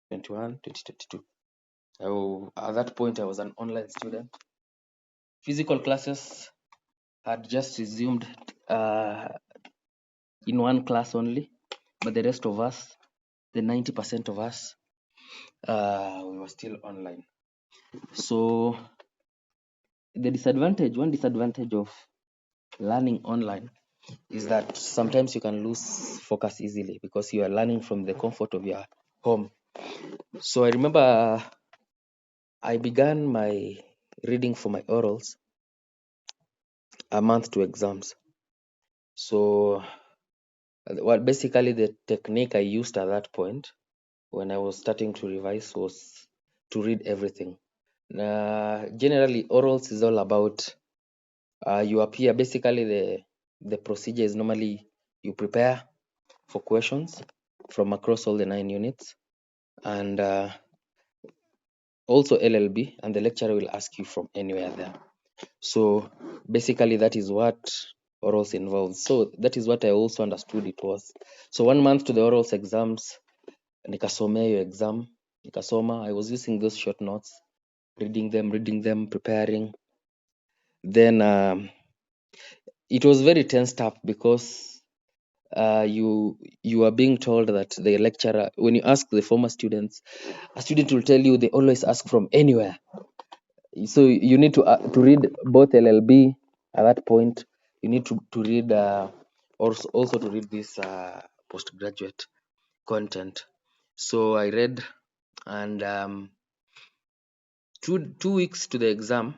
21, 2022. At that point, I was an online student. Physical classes had just resumed in one class only, but the rest of us, the 90% of us, we were still online. So one disadvantage of learning online is that sometimes you can lose focus easily because you are learning from the comfort of your home. So I remember I began my reading for my orals a month to exams. So basically the technique I used at that point when I was starting to revise was to read everything. Generally, orals is all about you appear. Basically, the procedure is normally you prepare for questions from across all the 9 units, and also LLB, and the lecturer will ask you from anywhere there. So basically, that is what orals involves. So that is what I also understood it was. So 1 month to the orals exams, nikasomea hiyo exam, nikasoma. I was using those short notes, reading them, preparing. Then it was very tensed up because you are being told that the lecturer, when you ask the former students, a student will tell you they always ask from anywhere. So you need to read both LLB at that point. You need to read also to read this postgraduate content. So I read, and 2 weeks to the exam,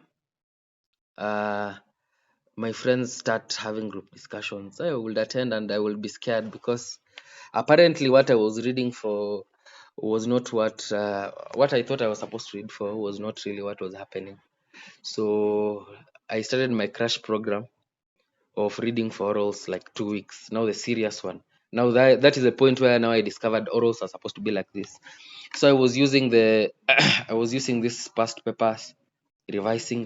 my friends start having group discussions. I will attend and I will be scared because apparently what I was reading for was not what I thought I was supposed to read for was not really what was happening. So I started my crash program of reading for orals like 2 weeks. Now the serious one. Now that is the point where now I discovered orals are supposed to be like this. So I was using I was using these past papers, revising,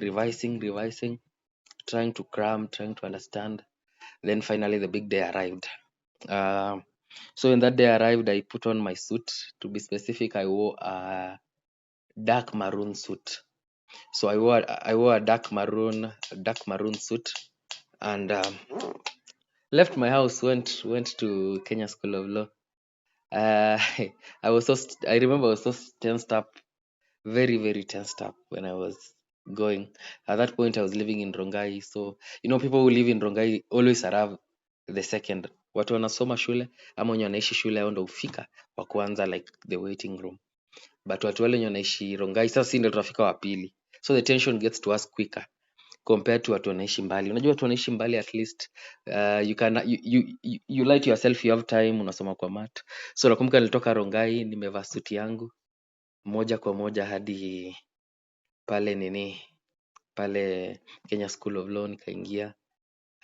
trying to cram, trying to understand. Then finally the big day arrived. So when that day arrived, I put on my suit. To be specific, I wore a dark maroon suit. So I wore a dark maroon suit, and left my house. Went to Kenya School of Law. I remember I was so tensed up, very tensed up when I was going. At that point, I was living in Rongai. So people who live in Rongai always arrive the second. Watu wanasoma shule ama wenye wanaishi shule hao ndo hufika wa kwanza, like the waiting room, but watu wale wenye wanaishi Rongai sasa si ndio tunafika wa pili. So the tension gets to us quicker compared to watu wanaishi mbali. Unajua watu wanaishi mbali, at least you lie to yourself, you have time, unasoma kwa mat. So nakumbuka nilitoka Rongai nimevaa suti yangu moja kwa moja hadi pale Kenya School of Law. Nikaingia,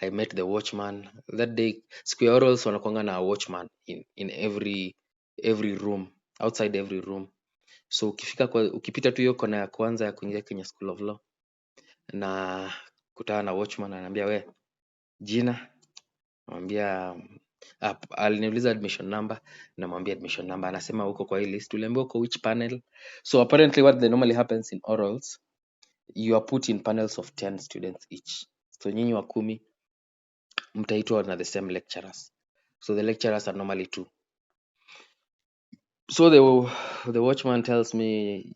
I met the watchman that day. Siku ya orals wanakuanga na watchman in every room, outside every room. So ukipita tu hiyo kona ya kwanza ya kuingia Kenya School of Law na kutana na watchman, ananiambia we jina, namwambia aliniuliza admission number, namwambia admission number, anasema uko kwa hii list. Tuliambiwa uko which panel. So apparently what normally happens in orals, you are put in panels of 10 students each. So nyinyi wa 10 mtaitwa na the same lecturers. So the lecturers are normally 2. So the watchman tells me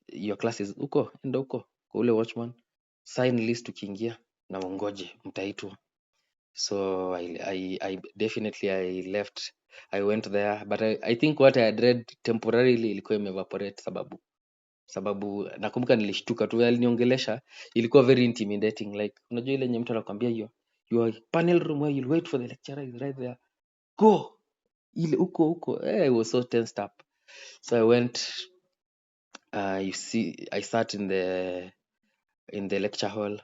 your class is uko, enda uko kwa ule watchman, sign list ukiingia na ungoje mtaitwa. So I definitely I left. I went there, but I think what I had read temporarily ilikuwa imeevaporate sababu nakumbuka nilishtuka tu, aliniongelesha, ilikuwa very intimidating, like unajua ile yenye mtu anakuambia your panel room where you'll wait for the lecturer is right there, go ile uko. I was so tensed up. So I went, I sat in the lecture hall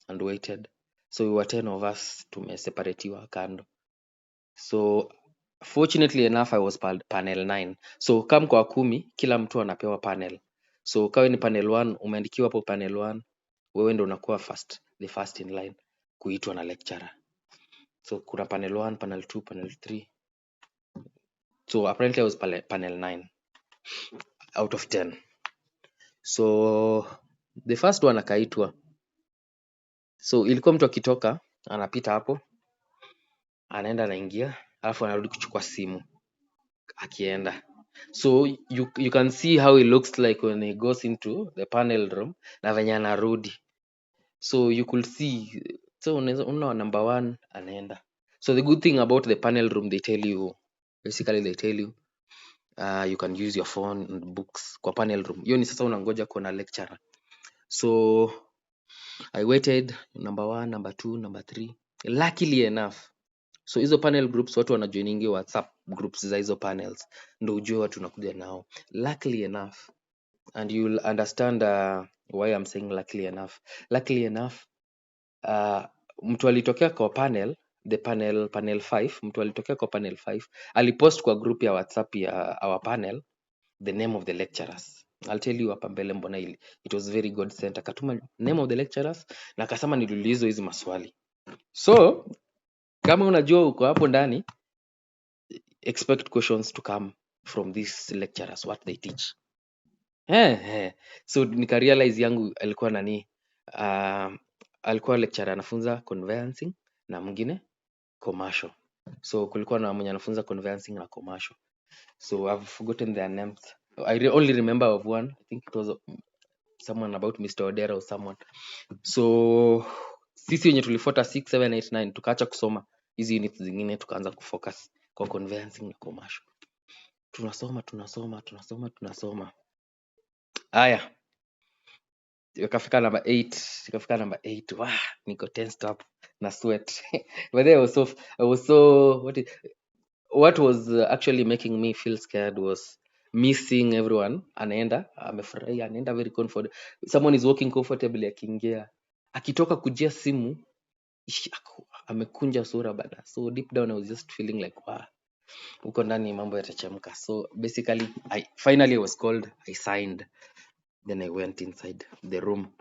and waited. So we were 10 of us, tumeseparatiwa kando. So fortunately enough I was panel 9. So kama kwa 10 kila mtu anapewa panel. So kawe ni panel 1, umeandikiwa hapo panel 1, wewe ndio unakuwa the first in line kuitwa na lecturer. So kuna panel 1, panel 2, panel 3. So apparently I was panel 9 out of 10. So the first one akaitwa. So ilikuwa mtu akitoka anapita hapo, anaenda anaingia, alafu anarudi kuchukua simu akienda. So you can see how it looks like when he goes into the panel room na venye anarudi. So you could see, so unaona number 1 anaenda. So the good thing about the panel room, they tell you you can use your phone and books kwa panel room. Hiyo ni sasa unangoja kuona lecturer. So I waited, number 1, number 2, number 3. Luckily enough, so hizo panel groups watu wanajoiningi WhatsApp groups za hizo panels, ndo ujue watu nakuja nao. Luckily enough, and you'll understand why I'm saying luckily enough. Luckily enough, mtu alitokea kwa panel, the panel 5, mtu alitokea kwa panel 5 alipost kwa group ya WhatsApp ya our panel the name of the lecturers. I'll tell you hapa mbele mbona hili. It was very God sent. Akatuma name of the lecturers na akasema niliulizwa hizi maswali. So kama unajua uko hapo ndani, expect questions to come from these lecturers, what they teach. So nika realize yangu alikuwa nani, alikuwa lecturer anafunza conveyancing na mwingine commercial. So kulikuwa na mwenye anafunza conveyancing na commercial. So I've forgotten their names. I only remember of one. I think it was someone about Mr. Odera or someone. So sisi wenye tulifuata 6, 7, 8, 9 tukaacha kusoma hizi units zingine, tukaanza kufocus kwa conveyancing na commercial. Tunasoma. Haya, ikafika number 8. Wow, niko tensed up na sweat. But then I was so what was actually making me feel scared was missing everyone. Anaenda amefurahi, anaenda very comfortable, someone is walking comfortably, akiingia akitoka kujia simu amekunja sura bana. So deep down I was just feeling like wow, uko ndani mambo yatachemka. So basically I was called, I signed, then I went inside the room.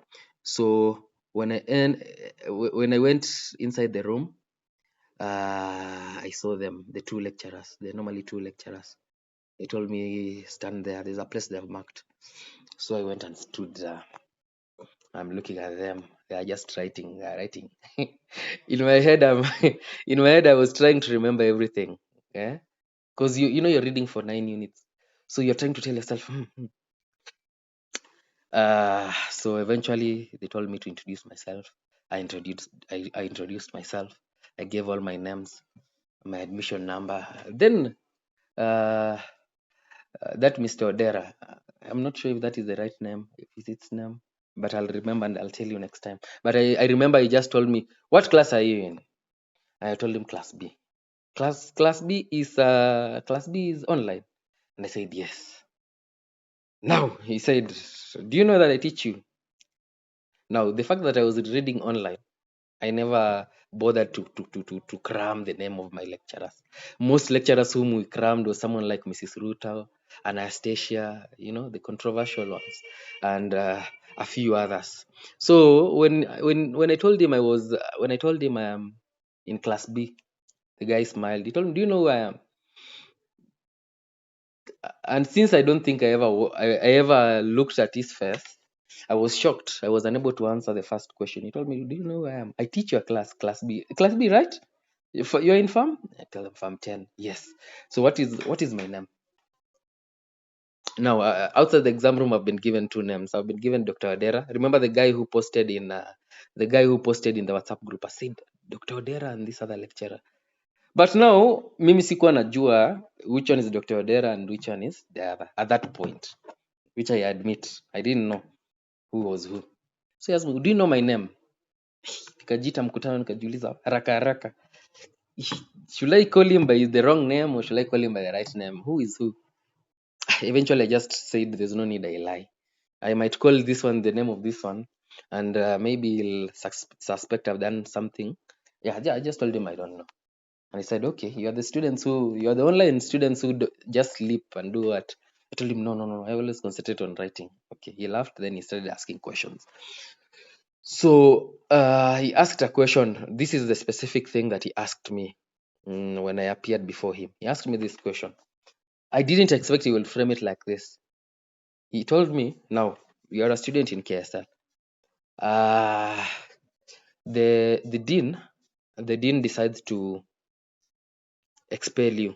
So when I went inside the room, I saw them, the two lecturers. They're normally 2 lecturers. They told me stand there, there's a place they have marked. So I went and stood there. I'm looking at them, they are just writing. In my head I was trying to remember everything, because you know you're reading for 9 units, so you're trying to tell yourself so eventually they told me to introduce myself. I introduced myself. I gave all my names, my admission number. Then that Mr. Odera, I'm not sure if that is the right name, if it's its name, but I'll remember and I'll tell you next time. But I remember he just told me, what class are you in? And I told him class B. Class B is online. And I said yes. Now he said, do you know that I teach you? Now the fact that I was reading online, I never bothered to cram the name of my lecturers. Most lecturers whom we crammed was someone like Mrs. Ruta, Anastasia, the controversial ones, and a few others. So when I told him I am in class B, the guy smiled. He told me, "Do you know who I am?" And since I don't think I ever looked at his face, I was shocked. I was unable to answer the first question. He told me, "Do you know who I am? I teach your class B, right? You're in farm?" I tell him farm 10. Yes. So what is my name? Now outside the exam room, I've been given 2 names. I've been given Dr. Odera. Remember the guy who posted in the WhatsApp group? I said Dr. Odera and this other lecturer. But now mimi sikuwa najua which one is Dr. Odera and which one is the other at that point, which I admit I didn't know who was who. So he asked me, do you know my name? Nikajita mkutano, nikajiuliza haraka, should I call him by the wrong name or should I call him by the right name? Who is who? Eventually I just said there's no need I lie. I might call this one the name of this one, and maybe he'll suspect I've done something. Yeah, I just told him I don't know. And he said, okay, you are the online students who just sleep and do what? I told him, no, I always concentrate on writing. Okay, he laughed, then he started asking questions. So he asked a question. This is the specific thing that he asked me when I appeared before him. He asked me this question. I didn't expect he will frame it like this. He told me, now you are a student in KSL. Uh, the dean decides to expel you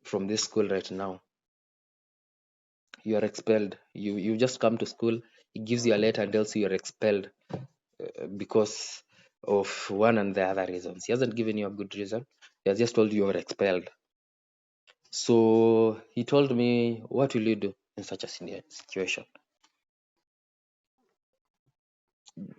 from this school right now. You are expelled. You just come to school. He gives you a letter and tells you you're expelled because of one and the other reasons. He hasn't given you a good reason. He has just told you you're expelled. So he told me, what will you do in such a situation?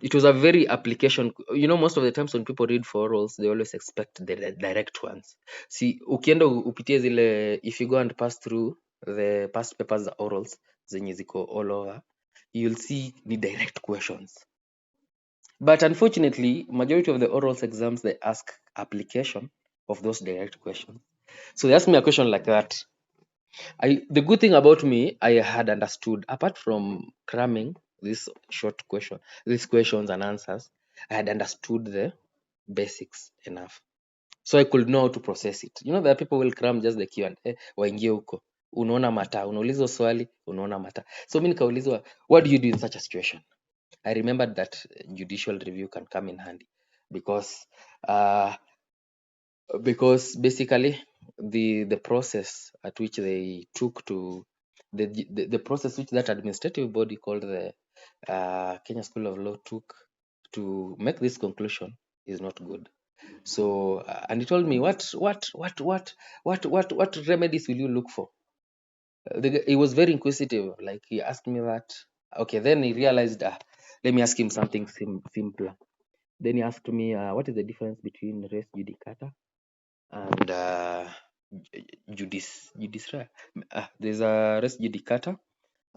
It was a very application. Most of the times when people read for orals, they always expect the direct ones. See, ukienda upitie zile, if you go and pass through the past papers orals zenye ziko all over, you'll see the direct questions. But unfortunately, majority of the orals exams, they ask application of those direct questions. So they asked me a question like that. The good thing about me, I had understood, apart from cramming this short question, these questions and answers, I had understood the basics enough. So I could know how to process it. There are people will cram just the Q&A, waingie huko. Unaona mata, unaulizwa swali, unaona mata. So mimi nikaulizwa, what do you do in such a situation? I remembered that judicial review can come in handy because basically the process at which they took to the process which that administrative body called the Kenya School of Law took to make this conclusion is not good. So and he told me what remedies will you look for? He was very inquisitive. Like he asked me that. Okay, then he realized, let me ask him something simpler. Then he asked me, what is the difference between res judicata and judiciary? There's a res judicata,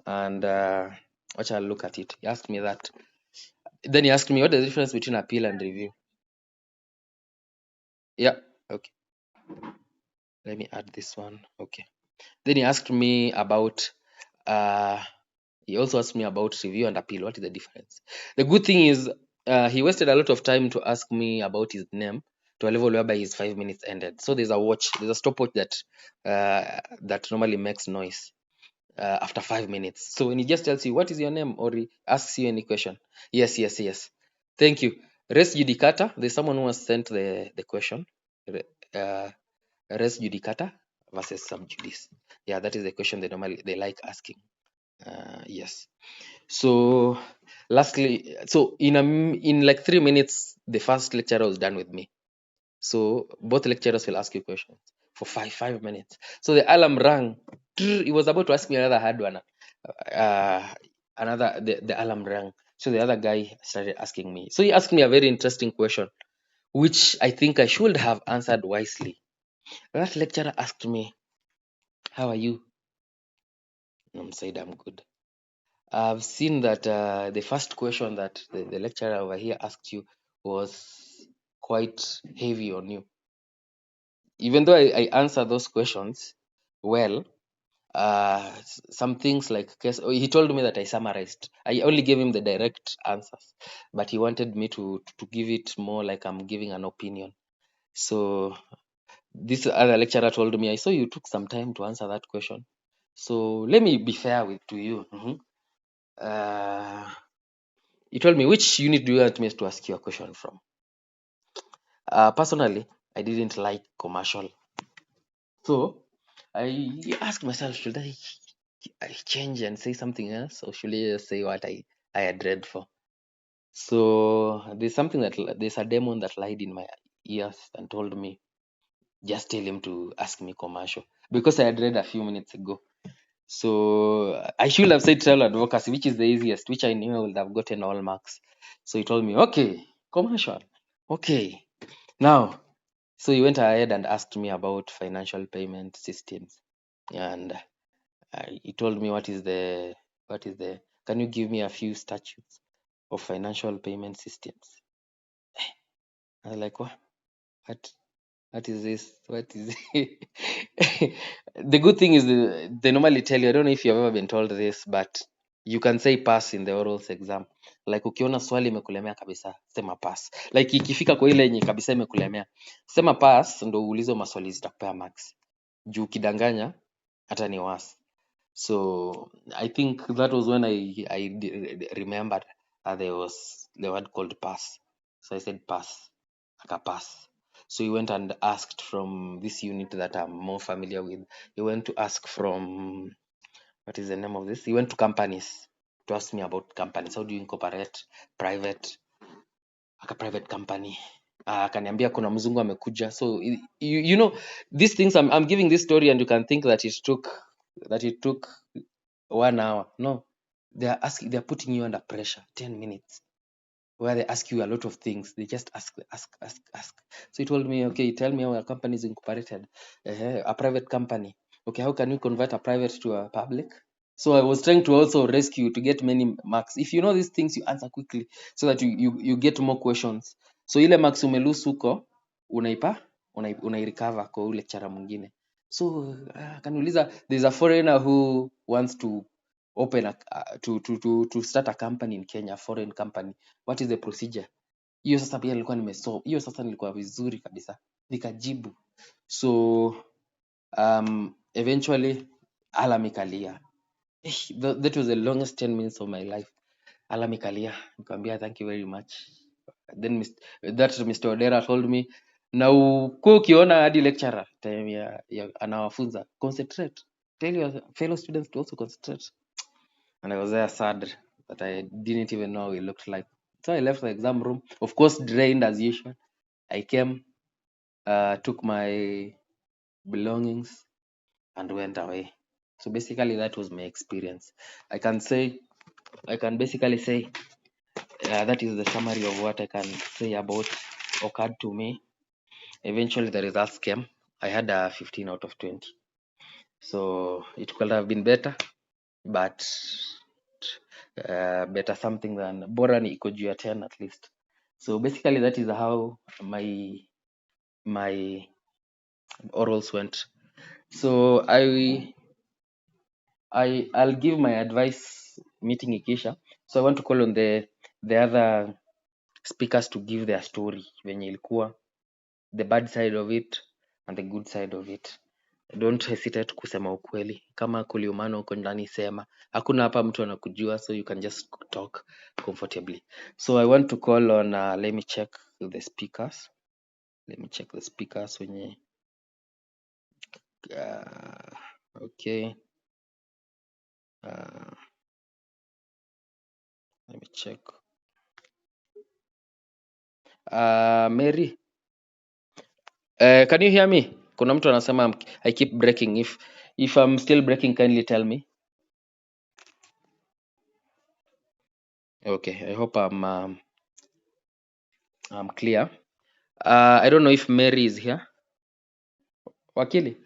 and watch I'll look at it. He asked me that. Then he asked me, what is the difference between appeal and review? Yeah, okay. Let me add this one. Okay. Then he asked me about he also asked me about review and appeal. What is the difference? The good thing is he wasted a lot of time to ask me about his name to a level whereby his 5 minutes ended. So there's a stopwatch that normally makes noise after 5 minutes. So when he just tells you what is your name or he asks you any question, yes. Thank you. Res judicata. There's someone who has sent the question. Uh, res judicata versus sub judice. Yeah, that is the question they like asking. Yes. So lastly, so in like 3 minutes, the first lecturer was done with me. So both lecturers will ask you questions for 5 minutes. So the alarm rang. He was about to ask me another hard one. The alarm rang. So the other guy started asking me. So he asked me a very interesting question, which I think I should have answered wisely. That lecturer asked me, "How are you?" And I said, "I'm good." I've seen that the first question that the lecturer over here asked you was quite heavy on you. Even though I answer those questions well, some things like he told me that I summarized. I only gave him the direct answers, but he wanted me to give it more like I'm giving an opinion. So this other lecturer told me, I saw you took some time to answer that question. So let me be fair to you. He told me, which unit do you want me to ask you a question from? Personally, I didn't like commercial. So I asked myself, should I change and say something else, or should I say what I had read for? So there's a demon that lied in my ears and told me, just tell him to ask me commercial, because I had read a few minutes ago. So I should have said trial advocacy, which is the easiest, which I knew I would have gotten all marks. So he told me, okay, commercial. Okay. Now, so he went ahead and asked me about financial payment systems. And he told me, can you give me a few statutes of financial payment systems? I was like, what is this? What is it? The good thing is they normally tell you, I don't know if you've ever been told this, but you can say pass in the orals exam. Like ukiona swali imekulemea kabisa, sema pass. Like ikifika kwa ile yenye kabisa imekulemea, sema pass ndo uulizwe maswali zitakupea marks. juu ukidanganya hata ni worse. So I think that was when I remembered there was the word called pass. So I said pass, pass. So he went and asked from this unit that I'm more familiar with. He went to ask from, what is the name of this? He went to companies to ask me about companies. How do you incorporate private private company? Akaniambia kuna mzungu amekuja. So you know these things, I'm giving this story and you can think that it took 1 hour. No, they're putting you under pressure. 10 minutes where they ask you a lot of things. They just ask. So he told me, okay, tell me how your company is incorporated. A private company. Okay, how can you convert a private to a public? So I was trying to also rescue to get many marks. If you know these things, you answer quickly so that you get more questions. So ile marks umelose huko unairecover kwa ule lecturer mwingine. So akaniuliza, there's a foreigner who wants to open to start a company in Kenya, foreign company. What is the procedure? Hiyo sasa pia nilikuwa nimesoma. Hiyo sasa nilikuwa vizuri kabisa. Nikajibu. So eventually alarm ikalia. That was the longest 10 minutes of my life. Alarm ikalia. Nikamwambia thank you very much. Then Mr. Odera told me, na ukuwa ukiona hadi lecturer time ya anawafunza, concentrate. Tell your fellow students to also concentrate. And I was there sad that I didn't even know how it looked like. So I left the exam room, of course drained as usual. I came, took my belongings and went away. So basically that was my experience. I can basically say that is the summary of what I can say about occurred to me. Eventually the results came. I had a 15 out of 20. So it could have been better, but better something than bora ni iko juu ya 10 at least. So basically that is how my orals went. So I'll give my advice meeting ikisha. So I want to call on the other speakers to give their story venye ilikuwa, the bad side of it and the good side of it. Don't hesitate kusema ukweli. Kama kuliumana huko ndani sema. Hakuna hapa mtu anakujua, so you can just talk comfortably. So I want to call on let me check the speakers. Wenye okay. Let me check. Mary, can you hear me? Kuna mtu anasema I keep breaking. If I'm still breaking, kindly tell me. Okay, I hope I'm clear. I don't know if Mary is here. Wakili?